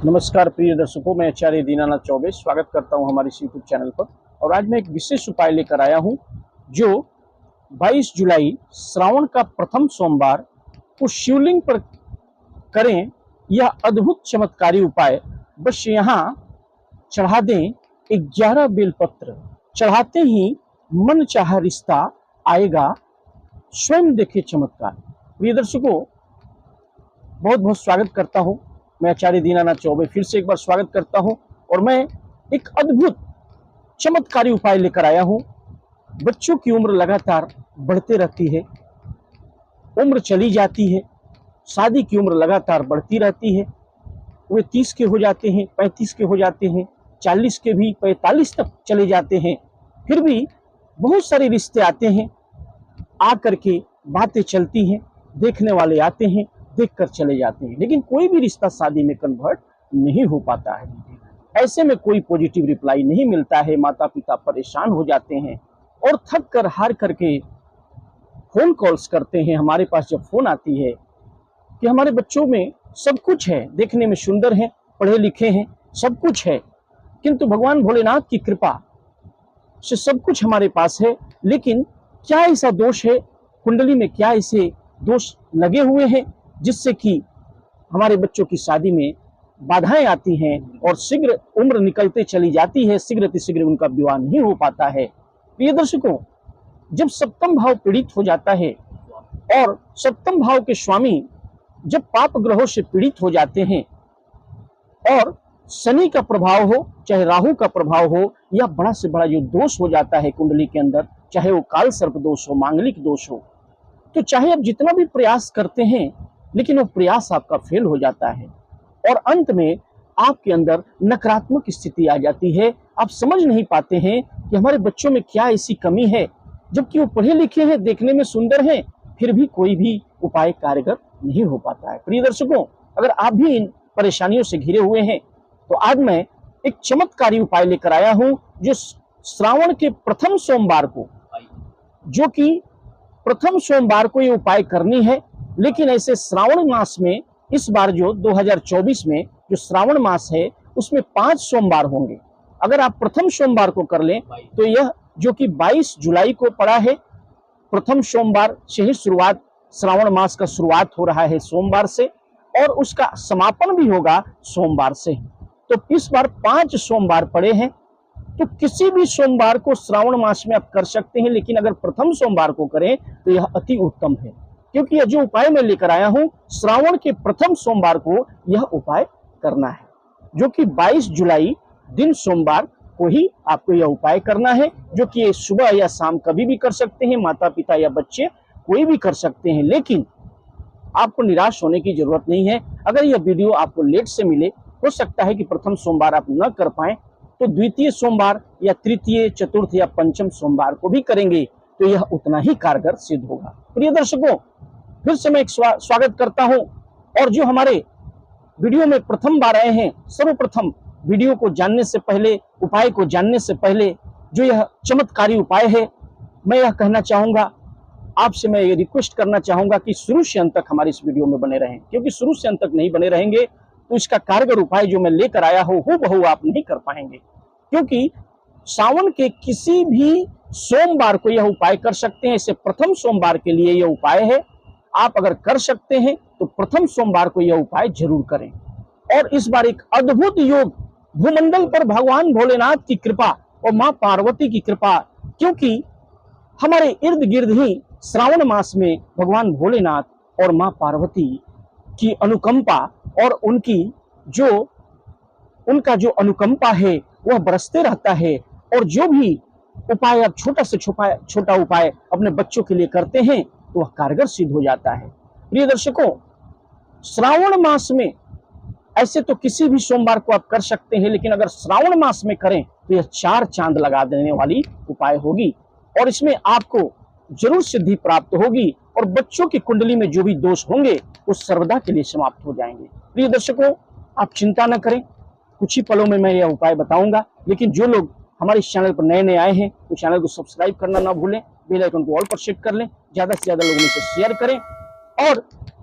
नमस्कार प्रिय दर्शकों, मैं आचार्य दीनानाथ चौबे स्वागत करता हूं हमारे यूट्यूब चैनल पर। और आज मैं एक विशेष उपाय लेकर आया हूं जो 22 जुलाई श्रावण का प्रथम सोमवार को शिवलिंग पर करें। यह अद्भुत चमत्कारी उपाय बस यहाँ चढ़ा दें 11 बेलपत्र, चढ़ाते ही मन चाहा रिश्ता आएगा, स्वयं देखे चमत्कार। प्रिय दर्शकों, बहुत बहुत स्वागत करता हूं। मैं आचार्य दीनानाथ चौबे फिर से एक बार स्वागत करता हूं और मैं एक अद्भुत चमत्कारी उपाय लेकर आया हूं। बच्चों की उम्र लगातार बढ़ते रहती है, उम्र चली जाती है, शादी की उम्र लगातार बढ़ती रहती है। वे 30 के हो जाते हैं, 35 के हो जाते हैं, 40 के भी 45 तक चले जाते हैं। फिर भी बहुत सारे रिश्ते आते हैं, आकर के बातें चलती हैं, देखने वाले आते हैं, देखकर चले जाते हैं, लेकिन कोई भी रिश्ता शादी में कन्वर्ट नहीं हो पाता है। ऐसे में कोई पॉजिटिव रिप्लाई नहीं मिलता है। माता पिता परेशान हो जाते हैं और थक कर हार करके फोन कॉल्स करते हैं। हमारे पास जब फोन आती है कि हमारे बच्चों में सब कुछ है, देखने में सुंदर हैं, पढ़े लिखे हैं, सब कुछ है, किंतु भगवान भोलेनाथ की कृपा से सब कुछ हमारे पास है, लेकिन क्या ऐसा दोष है कुंडली में, क्या ऐसे दोष लगे हुए हैं जिससे कि हमारे बच्चों की शादी में बाधाएं आती हैं और शीघ्र उम्र निकलते चली जाती है, शीघ्र उनका विवाह नहीं हो पाता है। प्रिय दर्शकों, जब सप्तम भाव पीड़ित हो जाता है और सप्तम भाव के स्वामी जब पाप ग्रहों से पीड़ित हो जाते हैं और शनि का प्रभाव हो, चाहे राहु का प्रभाव हो, या बड़ा से बड़ा जो दोष हो जाता है कुंडली के अंदर, चाहे वो काल सर्प दोष हो, मांगलिक दोष हो, तो चाहे आप जितना भी प्रयास करते हैं लेकिन वो प्रयास आपका फेल हो जाता है और अंत में आपके अंदर नकारात्मक स्थिति आ जाती है। आप समझ नहीं पाते हैं कि हमारे बच्चों में क्या ऐसी कमी है, जबकि वो पढ़े लिखे हैं, देखने में सुंदर हैं, फिर भी कोई भी उपाय कारगर नहीं हो पाता है। प्रिय दर्शकों, अगर आप भी इन परेशानियों से घिरे हुए हैं तो आज मैं एक चमत्कारी उपाय लेकर आया हूं जो श्रावण के प्रथम सोमवार को, जो कि प्रथम सोमवार को ये उपाय करनी है। लेकिन ऐसे श्रावण मास में इस बार जो 2024 में जो श्रावण मास है उसमें 5 सोमवार होंगे। अगर आप प्रथम सोमवार को कर लें तो यह जो कि 22 जुलाई को पड़ा है, प्रथम सोमवार से ही शुरुआत, श्रावण मास का शुरुआत हो रहा है सोमवार से और उसका समापन भी होगा सोमवार से। तो इस बार 5 सोमवार पड़े हैं, तो किसी भी सोमवार को श्रावण मास में आप कर सकते हैं, लेकिन अगर प्रथम सोमवार को करें तो यह अति उत्तम है, क्योंकि यह जो उपाय मैं लेकर आया हूं श्रावण के प्रथम सोमवार को यह उपाय करना है, जो कि 22 जुलाई दिन सोमवार को ही आपको यह उपाय करना है, जो कि सुबह या शाम कभी भी कर सकते हैं, माता पिता या बच्चे कोई भी कर सकते हैं। लेकिन आपको निराश होने की जरूरत नहीं है। अगर यह वीडियो आपको लेट से मिले, हो सकता है कि प्रथम सोमवार आप न कर पाए, तो द्वितीय सोमवार या तृतीय, चतुर्थ या पंचम सोमवार को भी करेंगे तो यह उतना ही कारगर सिद्ध होगा। प्रिय दर्शकों, फिर से मैं एक स्वागत करता हूं और जो हमारे वीडियो में प्रथम बार आए हैं, सर्वप्रथम वीडियो को जानने से पहले, उपाय को जानने से पहले, जो यह चमत्कारी उपाय है, मैं यह कहना चाहूंगा, आपसे मैं ये रिक्वेस्ट करना चाहूंगा कि शुरू से अंत तक हमारे इस वीडियो में बने रहें, क्योंकि शुरू से अंत तक नहीं बने रहेंगे तो इसका कारगर उपाय जो मैं लेकर आया हूं हूबहू आप नहीं कर पाएंगे। क्योंकि सावन के किसी भी सोमवार को यह उपाय कर सकते हैं। इसे प्रथम सोमवार के लिए यह उपाय है। आप अगर कर सकते हैं तो प्रथम सोमवार को यह उपाय जरूर करें। और इस बार एक अद्भुत योग, भूमंडल पर भगवान भोलेनाथ की कृपा और मां पार्वती की कृपा, क्योंकि हमारे इर्द गिर्द ही श्रावण मास में भगवान भोलेनाथ और मां पार्वती की अनुकंपा और उनका जो अनुकंपा है वह बरसते रहता है। और जो भी उपाय आप छोटा से छोटा उपाय अपने बच्चों के लिए करते हैं तो वह कारगर सिद्ध हो जाता है। प्रिय दर्शकों, श्रावण मास में ऐसे तो किसी भी सोमवार को आप कर सकते हैं, लेकिन अगर श्रावण मास में करें तो यह 4 चांद लगा देने वाली उपाय होगी और इसमें आपको जरूर सिद्धि प्राप्त होगी और बच्चों की कुंडली में जो भी दोष होंगे वो सर्वदा के लिए समाप्त हो जाएंगे। प्रिय दर्शकों, आप चिंता न करें, कुछ ही पलों में मैं यह उपाय बताऊंगा। लेकिन जो लोग हमारे इस चैनल पर नए नए आए हैं तो चैनल को सब्सक्राइब करना ना भूलें, बेल आइकन को ऑल पर सेट कर लें, ज्यादा से ज्यादा लोगों में से शेयर करें। और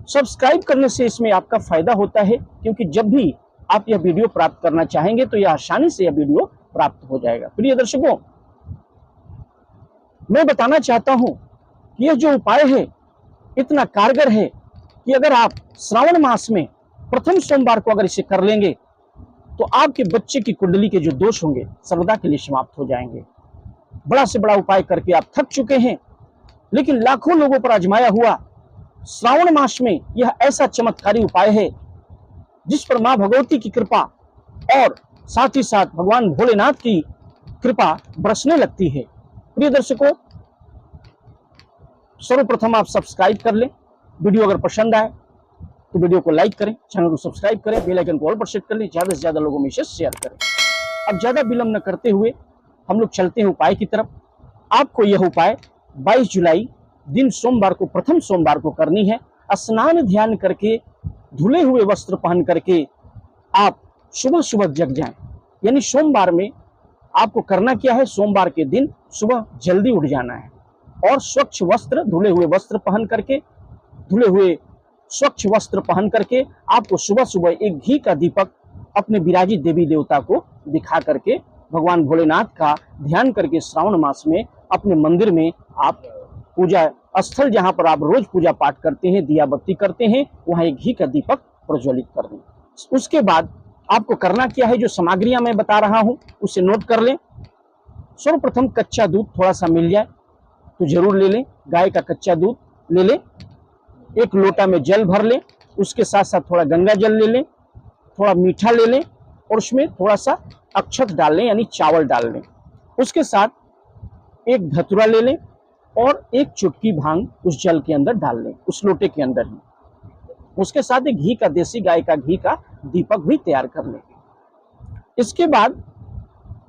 सब्सक्राइब करने से इसमें आपका फायदा होता है, क्योंकि जब भी आप यह वीडियो प्राप्त करना चाहेंगे तो यह आसानी से यह वीडियो प्राप्त हो जाएगा। प्रिय दर्शकों, मैं बताना चाहता हूं कि यह जो उपाय है इतना कारगर है कि अगर आप श्रावण मास में प्रथम सोमवार को अगर इसे कर लेंगे तो आपके बच्चे की कुंडली के जो दोष होंगे सर्वदा के लिए समाप्त हो जाएंगे। बड़ा से बड़ा उपाय करके आप थक चुके हैं, लेकिन लाखों लोगों पर आजमाया हुआ श्रावण मास में यह ऐसा चमत्कारी उपाय है जिस पर मां भगवती की कृपा और साथ ही साथ भगवान भोलेनाथ की कृपा बरसने लगती है। प्रिय दर्शकों, सर्वप्रथम आप सब्सक्राइब कर लें। वीडियो अगर पसंद आए तो वीडियो को लाइक करें, चैनल को सब्सक्राइब करें, बेल आइकन को ऑल पर सेट कर लें, ज्यादा से ज्यादा लोगों में इसे शेयर करें। अब ज्यादा विलंब न करते हुए हम लोग चलते हैं उपाय की तरफ। आपको यह उपाय 22 जुलाई दिन सोमवार को, प्रथम सोमवार को करनी है। स्नान ध्यान करके धुले हुए वस्त्र पहन करके आप सुबह सुबह जग जाएं। यानी सोमवार में आपको करना क्या है, सोमवार के दिन सुबह जल्दी उठ जाना है और स्वच्छ वस्त्र, धुले हुए वस्त्र पहन करके, धुले हुए स्वच्छ वस्त्र पहन करके आपको सुबह सुबह एक घी का दीपक अपने विराजित देवी देवता को दिखा करके भगवान भोलेनाथ का ध्यान करके श्रावण मास में अपने मंदिर में आप पूजा स्थल जहां पर आप रोज पूजा पाठ करते हैं, दिया बत्ती करते हैं, वहां एक घी का दीपक प्रज्वलित कर दें। उसके बाद आपको करना क्या है, जो सामग्रियां मैं बता रहा हूं उसे नोट कर लें। सर्वप्रथम कच्चा दूध थोड़ा सा मिल जाए तो जरूर ले लें। गाय का कच्चा दूध ले लें। एक लोटा में जल भर लें, उसके साथ साथ थोड़ा गंगा जल ले लें, थोड़ा मीठा ले लें और उसमें थोड़ा सा अक्षत डाल लें, यानी चावल डाल लें। उसके साथ एक धतूरा ले लें और एक चुटकी भांग उस जल के अंदर डाल लें, उस लोटे के अंदर ही। उसके साथ एक घी का, देसी गाय का घी का दीपक भी तैयार कर लें। इसके बाद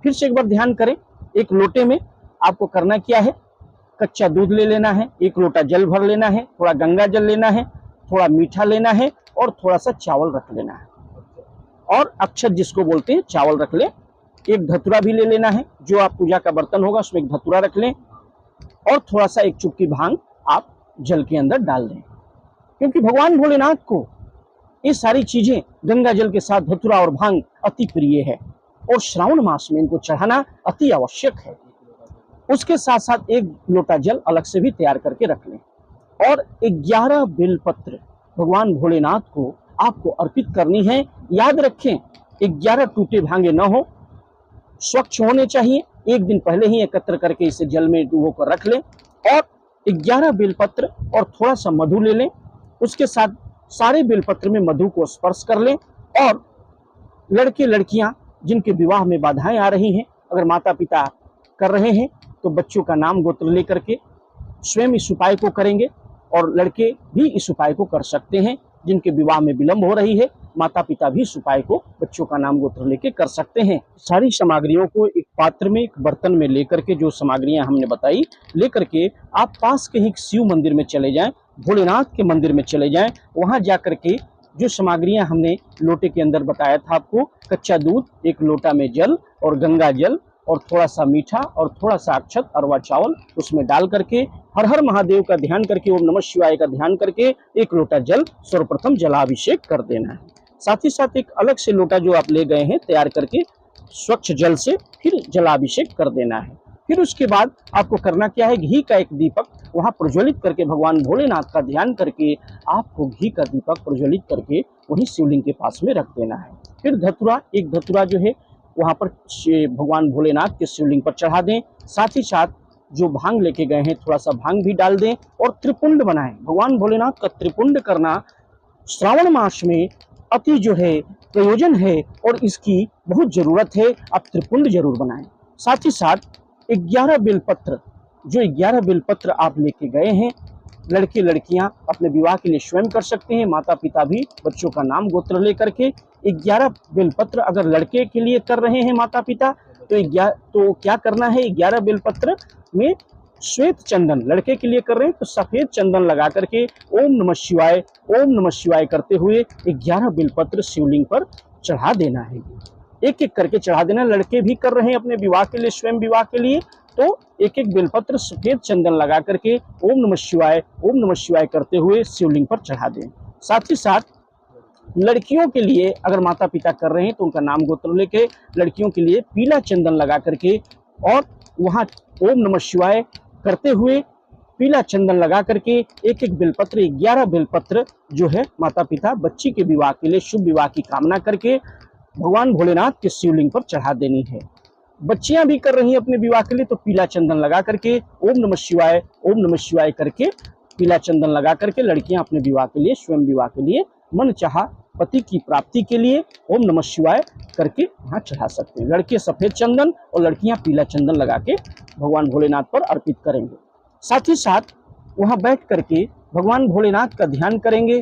फिर से एक बार ध्यान करें, एक लोटे में आपको करना क्या है, कच्चा दूध ले लेना है, एक लोटा जल भर लेना है, थोड़ा गंगा जल लेना है, थोड़ा मीठा लेना है और थोड़ा सा चावल रख लेना है और अक्षत जिसको बोलते हैं चावल रख लें। एक धतूरा भी ले लेना है, जो आप पूजा का बर्तन होगा उसमें एक धतूरा रख लें और थोड़ा सा एक चुटकी भांग आप जल के अंदर डाल दें, क्योंकि भगवान भोलेनाथ को ये सारी चीजें गंगा जल के साथ धतूरा और भांग अति प्रिय है और श्रावण मास में इनको चढ़ाना अति आवश्यक है। उसके साथ साथ एक लोटा जल अलग से भी तैयार करके रख लें और 11 बेलपत्र भगवान भोलेनाथ को आपको अर्पित करनी है। याद रखें, 11 टूटे भांगे न हो, स्वच्छ होने चाहिए। एक दिन पहले ही एकत्र करके इसे जल में डुबो कर रख लें और 11 बेलपत्र और थोड़ा सा मधु ले लें। उसके साथ सारे बेलपत्र में मधु को स्पर्श कर लें और लड़के लड़कियां जिनके विवाह में बाधाएं आ रही हैं, अगर माता पिता कर रहे हैं तो बच्चों का नाम गोत्र लेकर के स्वयं इस उपाय को करेंगे और लड़के भी इस उपाय को कर सकते हैं। जिनके विवाह में विलंब हो रही है, माता पिता भी इस उपाय को बच्चों का नाम गोत्र लेके कर सकते हैं। सारी सामग्रियों को एक पात्र में, एक बर्तन में लेकर के, जो सामग्रियां हमने बताई लेकर के आप पास के ही शिव मंदिर में चले जाएं, भोलेनाथ के मंदिर में चले जाएं। वहां जाकर के जो सामग्रियां हमने लोटे के अंदर बताया था आपको, कच्चा दूध, एक लोटा में जल और गंगा जल और थोड़ा सा मीठा और थोड़ा सा अक्षत अरवा चावल उसमें डाल करके हर हर महादेव का ध्यान करके, ओम नमः शिवाय का ध्यान करके एक लोटा जल सर्वप्रथम जलाभिषेक कर देना है। साथ ही साथ एक अलग से लोटा जो आप ले गए हैं तैयार करके स्वच्छ जल से फिर जलाभिषेक कर देना है। फिर उसके बाद आपको करना क्या है, घी का एक दीपक वहां प्रज्वलित करके भगवान भोलेनाथ का ध्यान करके आपको घी का दीपक प्रज्वलित करके वही शिवलिंग के पास में रख देना है। फिर धतूरा, एक धतूरा जो है वहां पर भगवान भोलेनाथ के शिवलिंग पर चढ़ा दें। साथ ही साथ जो भांग लेके गए हैं थोड़ा सा भांग भी डाल दें और त्रिपुंड बनाएं। भगवान भोलेनाथ का त्रिपुंड करना श्रावण मास में अति जो है प्रयोजन है और इसकी बहुत जरूरत है। आप त्रिपुंड जरूर बनाएं। साथ ही साथ 11 बेलपत्र, जो 11 बेलपत्र आप लेके गए हैं, लड़के लड़कियां अपने विवाह के लिए स्वयं कर सकते हैं, माता पिता भी बच्चों का नाम गोत्र लेकर के 11 बेलपत्र अगर लड़के के लिए कर रहे हैं माता पिता तो क्या करना है, 11 बेलपत्र में श्वेत चंदन, लड़के के लिए कर रहे हैं तो सफेद चंदन लगा करके ओम नमः शिवाय करते हुए 11 बेलपत्र शिवलिंग पर चढ़ा देना है। एक एक करके चढ़ा देना। लड़के भी कर रहे हैं अपने विवाह के लिए, स्वयं विवाह के लिए, तो एक एक बेलपत्र सफेद चंदन लगा करके ओम नमः शिवाय करते हुए शिवलिंग पर चढ़ा दें। साथ ही साथ लड़कियों के लिए अगर माता पिता कर रहे हैं तो उनका नाम गोत्र लेके लड़कियों के लिए पीला चंदन लगा करके और वहाँ ओम नमः शिवाय करते हुए पीला चंदन लगा करके एक एक बेलपत्र 11 बेलपत्र जो है माता पिता बच्ची के विवाह के लिए शुभ विवाह की कामना करके भगवान भोलेनाथ के शिवलिंग पर चढ़ा देनी है। बच्चियां भी कर रही हैं अपने विवाह के लिए तो पीला चंदन लगा करके ओम नमः शिवाय करके पीला चंदन लगा करके लड़कियां अपने विवाह के लिए स्वयं विवाह के लिए मन चाहा पति की प्राप्ति के लिए ओम नमः शिवाय करके वहां चढ़ा सकते हैं। लड़के सफेद चंदन और लड़कियां पीला चंदन लगा के भगवान भोलेनाथ पर अर्पित करेंगे। साथ ही साथ वहां बैठ करके भगवान भोलेनाथ का ध्यान करेंगे,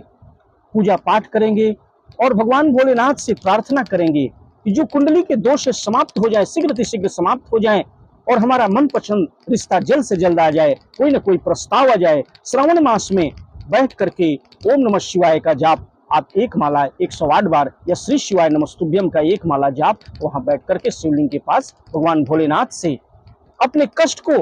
पूजा पाठ करेंगे और भगवान भोलेनाथ से प्रार्थना करेंगे कि जो कुंडली के दोष समाप्त हो जाए, शीघ्र समाप्त हो जाए और हमारा मनपसंद रिश्ता जल्द से जल्द आ जाए, कोई ना कोई प्रस्ताव आ जाए। श्रावण मास में बैठ करके ओम नमः शिवाय का जाप आप एक माला 108 बार या श्री शिवाय नमस्तुभ्यम का एक माला जाप वहां बैठ करके शिवलिंग के पास भगवान भोलेनाथ से अपने कष्ट को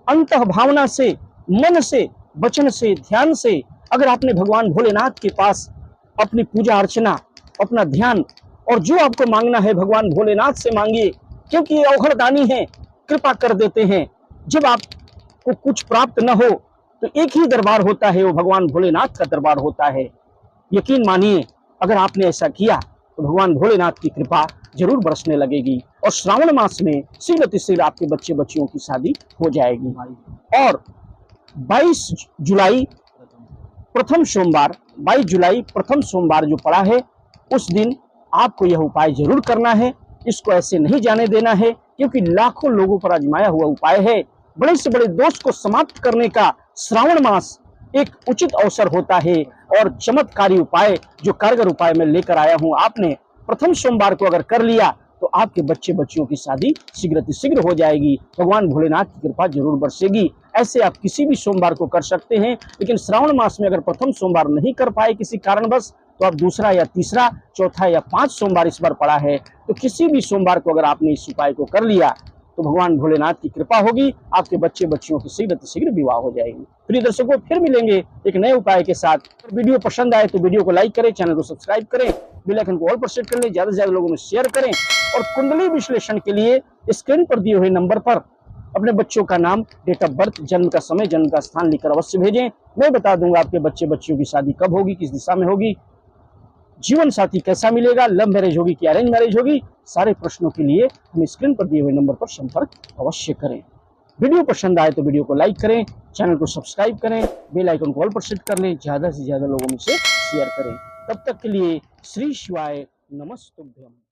अंतः भावना से, मन से, वचन से, ध्यान से अगर आपने भगवान भोलेनाथ के पास अपनी पूजा अर्चना, अपना ध्यान और जो आपको मांगना है भगवान भोलेनाथ से मांगिए, क्योंकि ये अवघड़दानी है, कृपा कर देते हैं। जब आपको कुछ प्राप्त न हो तो एक ही दरबार होता है, वो भगवान भोलेनाथ का दरबार होता है। यकीन मानिए अगर आपने ऐसा किया तो भगवान भोलेनाथ की कृपा जरूर बरसने लगेगी और श्रावण मास में शीघ्र आपके बच्चे बच्चियों की शादी हो जाएगी। और 22 जुलाई प्रथम सोमवार जो पड़ा है उस दिन आपको यह उपाय जरूर करना है। इसको ऐसे नहीं जाने देना है क्योंकि लाखों लोगों पर आजमाया हुआ उपाय है। बड़े से बड़े दोष को समाप्त करने का श्रावण मास एक उचित अवसर होता है और चमत्कारी उपाय जो कारगर उपाय मैं लेकर आया हूं, आपने प्रथम सोमवार को अगर कर लिया तो आपके बच्चे बच्चियों की शादी शीघ्र हो जाएगी। भगवान भोलेनाथ की कृपा जरूर बरसेगी। ऐसे आप किसी भी सोमवार को कर सकते हैं, लेकिन श्रावण मास में अगर प्रथम सोमवार नहीं कर पाए किसी कारणवश तो आप दूसरा या तीसरा, चौथा या 5 सोमवार इस बार पड़ा है तो किसी भी सोमवार को अगर आपने इस उपाय को कर लिया तो भगवान भोलेनाथ की कृपा होगी, आपके बच्चे बच्चियों की शीघ्र विवाह हो जाएगी। प्रिय दर्शकों, फिर मिलेंगे एक नए उपाय के साथ। वीडियो पसंद आए तो वीडियो को लाइक करें, चैनल को सब्सक्राइब करें, बेल आइकन को ऑल पर सेट कर लें, ज्यादा से ज्यादा लोगों में शेयर करें और कुंडली विश्लेषण के लिए स्क्रीन पर दिए हुए नंबर पर अपने बच्चों का नाम, डेट ऑफ बर्थ, जन्म का समय, जन्म का स्थान लिखकर अवश्य भेजें। मैं बता दूंगा आपके बच्चे बच्चियों की शादी कब होगी, किस दिशा में होगी, जीवन साथी कैसा मिलेगा, लव मैरिज होगी कि अरेंज मैरिज होगी। सारे प्रश्नों के लिए हम स्क्रीन पर दिए हुए नंबर पर संपर्क अवश्य करें। वीडियो पसंद आए तो वीडियो को लाइक करें, चैनल को सब्सक्राइब करें, बेल आइकन को ऑल पर सेट कर लें, ज्यादा से ज्यादा लोगों में से शेयर करें। तब तक के लिए श्री शिवाय नमस्तुभ्यम।